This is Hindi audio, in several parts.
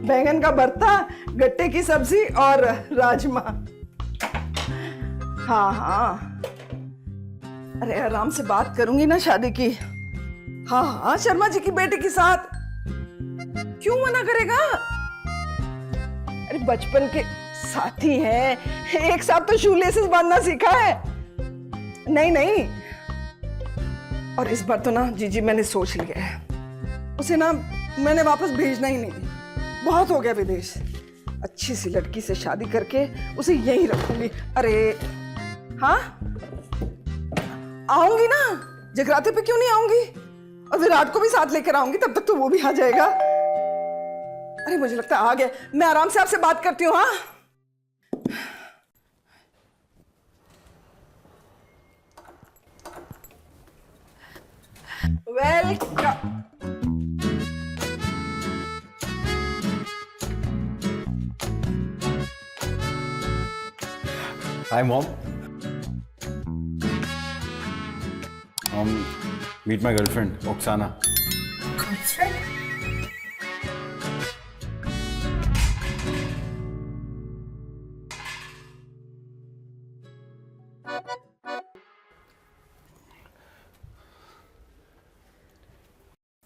बैंगन का भरता, गट्टे की सब्जी और राजमा। हाँ हाँ, अरे आराम से बात करूंगी ना शादी की। हाँ हाँ, शर्मा जी की बेटी के साथ क्यों मना करेगा? अरे बचपन के साथी हैं, एक साथ तो शूलेसेस बांधना सीखा है। नहीं नहीं, और इस बार तो ना जीजी मैंने सोच लिया है, उसे ना मैंने वापस भेजना ही नहीं। बहुत हो गया विदेश, अच्छी सी लड़की से शादी करके उसे यहीं रखूंगी। अरे हाँ, आऊंगी ना, जगराते पे क्यों नहीं आऊंगी? और विराट को भी साथ लेकर आऊंगी, तब तक तो वो भी आ जाएगा। अरे मुझे लगता है आ गया, मैं आराम से आपसे बात करती हूँ। हाँ welcome. Hi, Mom. Mom, meet my girlfriend, Oksana. Girlfriend?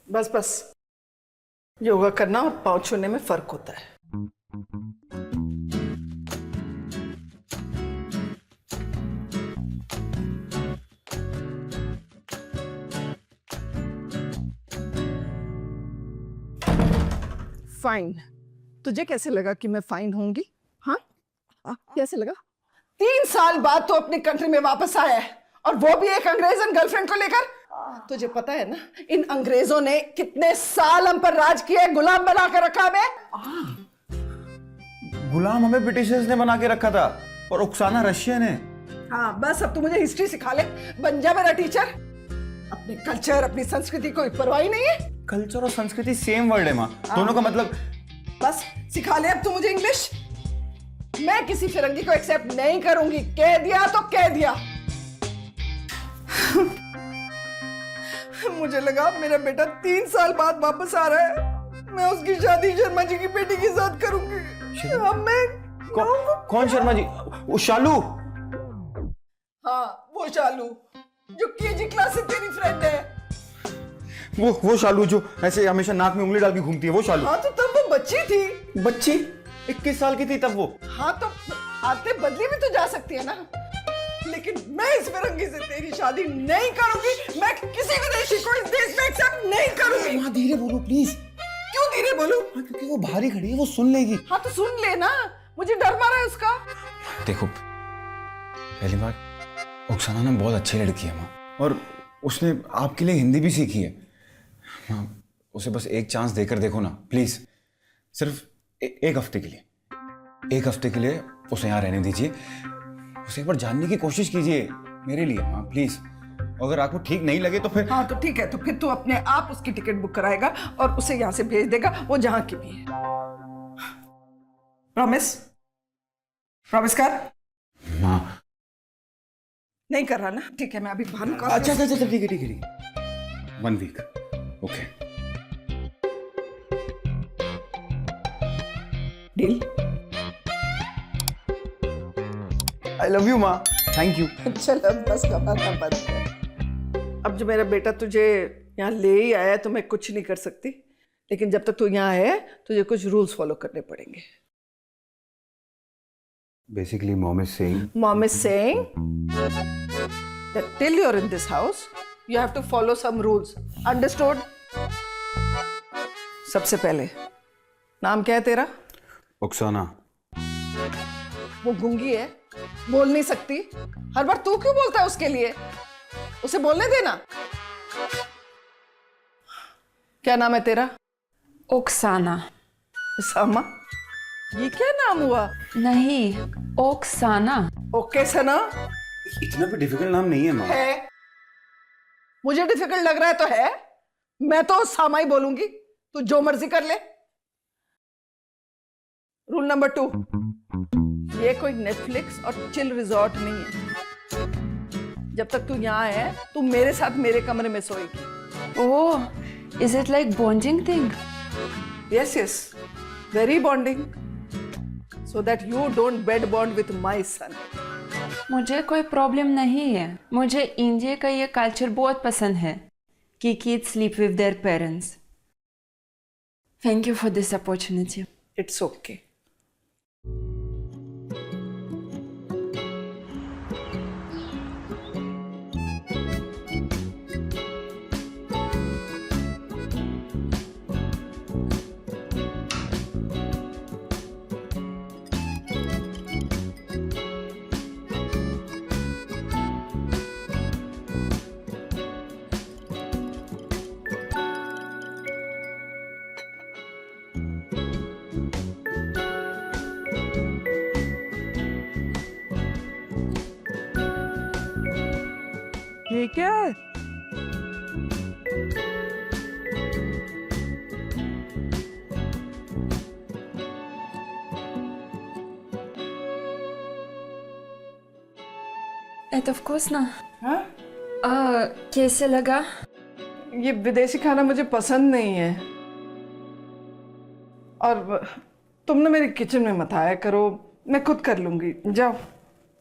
बस बस, योगा करना और पाँव छूने में फर्क होता है। फाइन, तुझे कैसे लगा कि मैं फाइन होंगी? हाँ, कैसे लगा? 3 साल बाद तो अपने कंट्री में वापस आया है, और वो भी एक अंग्रेजन गर्लफ्रेंड को लेकर। तुझे पता है ना, इन अंग्रेजों ने कितने साल हम पर राज किया है, गुलाम बना कर रखा हमें। गुलाम हमें ब्रिटिशर्स ने बना के रखा था, और ओक्साना रशियन है। हाँ बस, अब तू मुझे हिस्ट्री सिखा ले, बन जा मेरा टीचर। अपने कल्चर, अपनी संस्कृति कोई परवाह ही नहीं है। कल्चर और संस्कृति सेम वर्ड है माँ, दोनों का मतलब। बस सिखा ले अब तू मुझे इंग्लिश। मैं किसी फिरंगी को एक्सेप्ट नहीं करूंगी, कह दिया तो कह दिया। मुझे लगा मेरा बेटा 3 साल बाद वापस आ रहा है, मैं उसकी शादी शर्मा जी की बेटी के साथ करूंगी। अब मैं कौन शर्मा जी? वो शालू? हाँ, वो शालू जो केजी क्लास से तेरी फ्रेंड है। वो शालू जो ऐसे हमेशा नाक में उंगली डाल के घूमती है, वो शालू? हाँ, तो तब वो बच्ची थी। बच्ची? 21 साल की थी तब वो। हाँ, तो आते बदली भी तो जा सकती है ना। लेकिन मैं इस फिरंगी से तेरी शादी नहीं करूंगी। मैं किसी विदेशी को इस देश में एक्सेप्ट नहीं करूंगी। माँ धीरे बोलो प्लीज। क्यों धीरे बोलूं? क्योंकि वो बाहर खड़ी है, वो सुन लेगी। हाँ तो सुन लेना, मुझे डर मारा है उसका। देखो, पहली बात, ओक्साना ना बहुत अच्छी लड़की है माँ, और उसने आपके लिए हिंदी भी सीखी है। माँ, उसे बस एक चांस देकर देखो ना प्लीज, सिर्फ एक हफ्ते के लिए। एक हफ्ते के लिए उसे यहाँ रहने दीजिए, उसे एक बार जानने की कोशिश कीजिए मेरे लिए माँ प्लीज। अगर आपको ठीक नहीं लगे तो फिर। हाँ तो ठीक है, तो फिर तू अपने आप उसकी टिकट बुक कराएगा और उसे यहाँ से भेज देगा, वो जहाँ की भी है। प्रॉमिस? प्रॉमिस कर। माँ नहीं कर रहा ना? ठीक है, मैं अभी भानु का। अच्छा अच्छा अच्छा, ठीक है ठीक है ठीक है। 1 week, okay. Deal? I love you माँ, थैंक यू। चल अब बस घबराना बंद कर। अब जो मेरा बेटा तुझे यहाँ ले ही आया है, तो मैं कुछ नहीं कर सकती। लेकिन जब तक तू यहाँ है, तुझे कुछ रूल्स फॉलो करने पड़ेंगे। Basically, mom is saying that till you're in this house, you have to follow some rules. Understood? सबसे पहले, नाम क्या है तेरा? ओक्साना। वो गूंगी है, बोल नहीं सकती। हर बार तू क्यों बोलता है उसके लिए? उसे बोलने देना। क्या नाम है तेरा? ओक्साना। सामा? ये क्या नाम हुआ? नहीं, ओक्साना। ओके सना? इतना भी डिफिकल्ट नाम नहीं है माँ। है। मुझे डिफिकल्ट लग रहा है तो है। मैं तो सामा ही बोलूंगी, तू जो मर्जी कर ले। रूल नंबर 2, ये कोई नेटफ्लिक्स और चिल रिजॉर्ट नहीं है। जब तक तू यहाँ है, तू मेरे साथ मेरे कमरे में सोएगी। Oh, is it like bonding thing? Yes yes, very bonding, so that you don't bed bond with my son. मुझे कोई प्रॉब्लम नहीं है। मुझे इंडिया का ये कल्चर बहुत पसंद है कि kids sleep with their parents. Thank you for this opportunity. It's okay. ठीक है। And of course ना। हाँ? कैसे लगा? ये विदेशी खाना मुझे पसंद नहीं है, और तुम ना मेरी किचन में मत आया करो, मैं खुद कर लूंगी। जाओ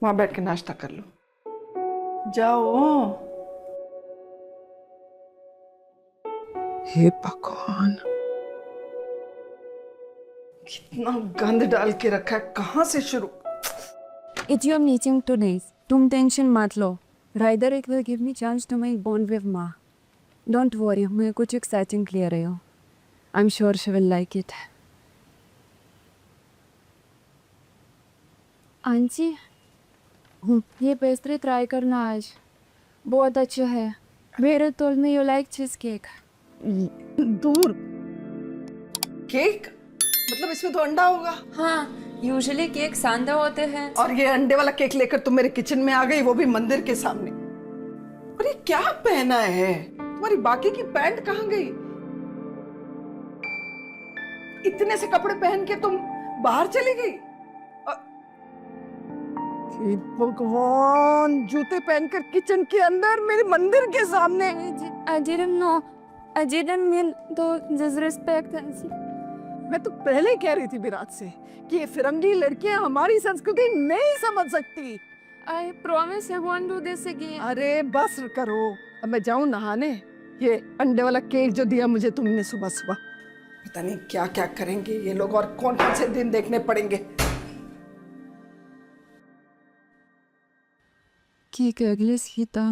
वहां बैठ के नाश्ता कर लो, जाओ। हे भगवान, कितना गंद डाल के रखा है, कहाँ से शुरू? It's your meeting today. तुम टेंशन मत लो. Rather it will give me chance to make bond with Ma. Don't worry, मैं कुछ exciting ले रही हूँ. I'm sure she will like it. Aunty, ये पेस्ट्री ट्राई करना आज. बहुत अच्छा है. Vera told me you like cheesecake. दूर। केक? मतलब इसमें तो अंडा होगा। हाँ, यूजुअली केक सांदा होते हैं। और ये अंडे वाला केक लेकर तुम मेरे किचन में आ गई, वो भी मंदिर के सामने। और ये क्या पहना है? तुम्हारी बाकी की पैंट कहाँ गई? इतने से कपड़े पहन के तुम बाहर चली गई? हे भगवान, जूते पहनकर किचन के अंदर मेरे मंदिर के सामने। I didn't know. I didn't mean to disrespect auntie. मैं तो पहले ही कह रही थी विराट से कि ये फिरंगी लड़कियां हमारी संस्कृति नहीं समझ सकती। I promise I won't do this again. अरे बस करो, अब मैं जाऊं नहाने। ये अंडे वाला केक जो दिया मुझे तुमने सुबह सुबह, पता नहीं क्या क्या करेंगे ये लोग, और कौन कौन से दिन देखने पड़ेंगे। केक अगले सीता.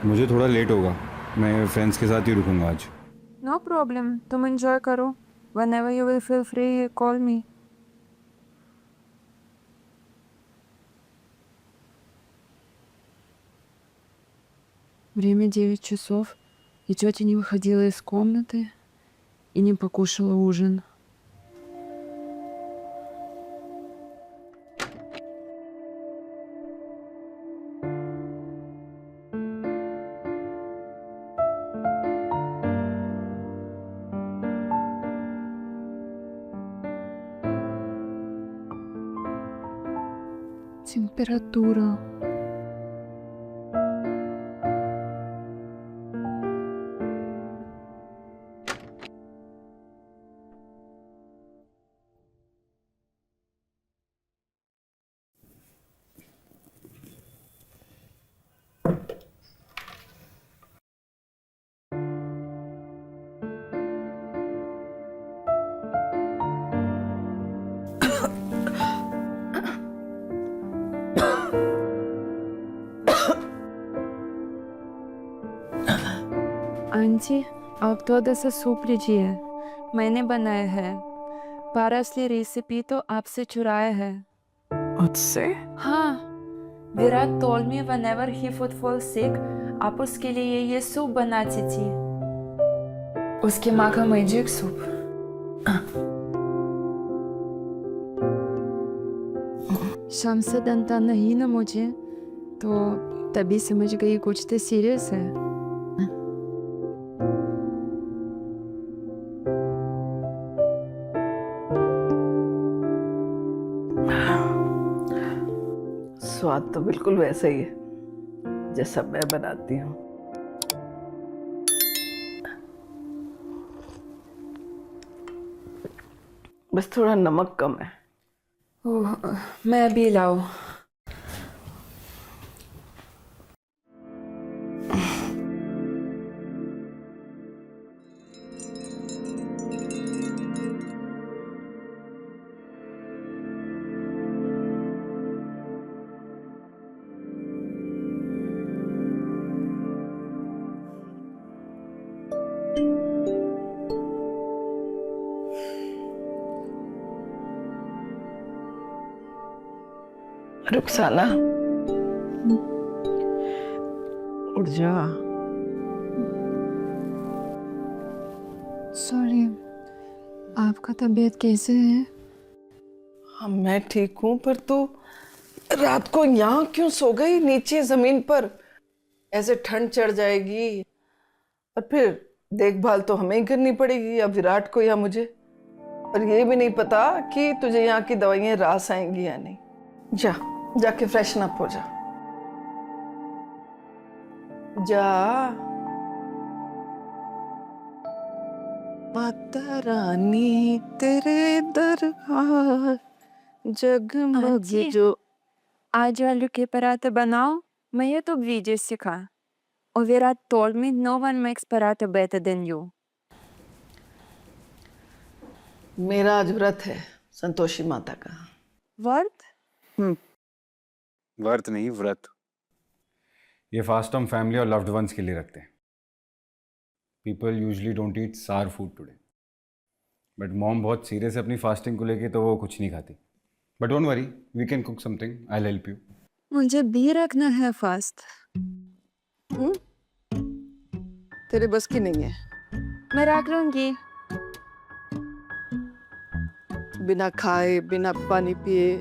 मुझे थोड़ा लेट होगा, मैं फ्रेंड्स के साथ ही रुकूंगा आज। No problem. तुम enjoy करो. Whenever you will feel free, call me. Время 9 часов, и тетя не выходила из комнаты и не покушала ужин. Температура. Aunty, आप थोड़ा सा सूप लीजिए. मैंने बनाया है. पारसली रेसिपी तो आपसे चुराया है. मुझसे? हाँ, Virat told me whenever he would fall sick, आप उसके लिए ये सूप बनाती थी. उसकी माँ का मैजिक सूप. शाम से डंटा नहीं ना मुझे, तो तभी समझ गई कुछ तो सीरियस है. स्वाद तो बिल्कुल वैसा ही है जैसा मैं बनाती हूँ। बस थोड़ा नमक कम है। ओह, मैं भी लाऊं। रुखसाना, उठ जा। सॉरी, आपका तबीयत कैसे है? हाँ मैं ठीक हूँ, पर तू रात को यहाँ क्यों सो गई नीचे जमीन पर? ऐसे ठंड चढ़ जाएगी और फिर देखभाल तो हमें ही करनी पड़ेगी, या विराट को या मुझे। और ये भी नहीं पता कि तुझे यहाँ की दवाइयाँ रास आएंगी या नहीं। जा, जाके फ्रेशन अप हो जा। जा। माता रानी तेरे दरबार जगमग आजी। जो। आज आलू के पराठे बनाओ, मैं ये तो वीडियो सीखा। और Virat told me no one makes paratha better than you. मेरा आज व्रत है संतोषी माता का। व्रत? वर्त नहीं, व्रत। ये फास्ट हम फैमिली और लव्ड वंस के लिए रखते हैं। पीपल यूजली डोंट ईट सार फूड टुडे, बट मॉम बहुत सीरियस है अपनी फास्टिंग को लेके, तो वो कुछ नहीं खाती। But don't worry, we can cook something, I will help you. मुझे भी रखना है फास्ट। तेरे बस की नहीं है। मैं रख लूंगी। बिना खाए बिना पानी पिए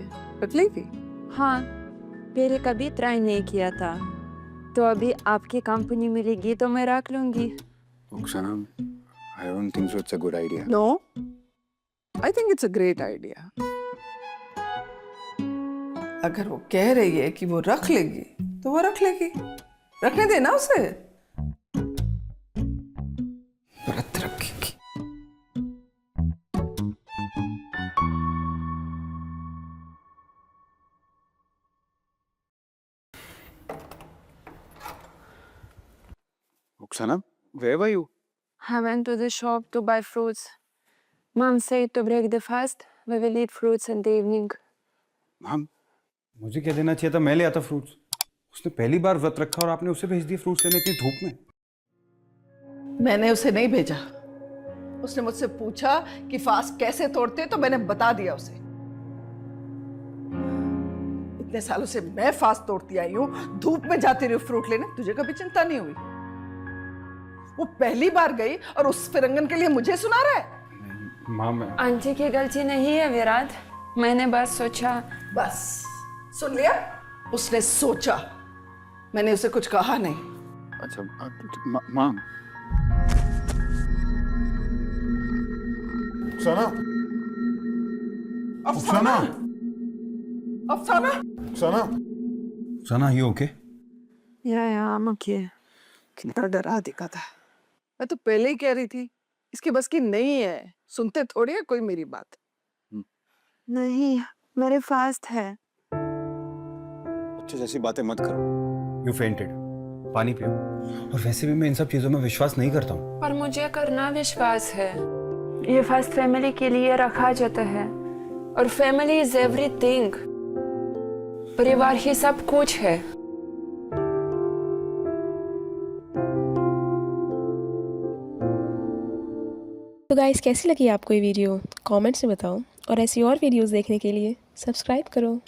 रख लेगी। हाँ, पहले कभी ट्राई नहीं किया था, तो अभी आपकी कंपनी मिलेगी तो मैं रख लूंगी। Oksana, I don't think so it's a good idea. No, I think it's a great idea. अगर वो कह रही है कि वो रख लेगी तो वो रख लेगी, रखने देना उसे। व्रत रखेगी। Oksana, where were you? I went to the shop to buy fruits. Mom said to break the fast, we will eat fruits in the evening. Mom, मुझे क्या देना चाहिए था? मैं ले आता फ्रूट्स। उसने पहली बार व्रत रखा और आपने उसे भेज दिए फ्रूट्स लेने इतनी धूप में। मैंने उसे नहीं भेजा, उसने मुझसे पूछा कि फास्ट कैसे तोड़ते, तो मैंने बता दिया उसे। इतने सालों से मैं फास्ट तोड़ती आई हूँ, धूप में जाती रही फ्रूट लेने, तुझे कभी चिंता नहीं हुई? वो पहली बार गई और उस फिरंगन के लिए मुझे सुना रहा है। माम, आंटी की गलती नहीं है विराट, मैंने बस सोचा। बस सुन लिया, उसने सोचा, मैंने उसे कुछ कहा नहीं। अच्छा, माम। Oksana! Oksana! अफसाना, Oksana! Oksana, you okay? Yeah, I'm okay. कितना डरा दिखा था। मैं तो पहले ही कह रही थी इसकी बस की नहीं है, सुनते थोड़ी है कोई मेरी बात। नहीं, मेरे फास्ट है। अच्छे जैसी बातें मत करो। You fainted. पानी पियो। और वैसे भी मैं इन सब चीजों में विश्वास नहीं करता हूँ। पर मुझे करना विश्वास है। ये फास्ट फैमिली के लिए रखा जाता है, और फैमिली इज एवरीथिंग। परिवार ही सब कुछ है। तो गाइस, कैसी लगी आपको ये वीडियो? कमेंट्स में बताओ, और ऐसी और वीडियोस देखने के लिए सब्सक्राइब करो।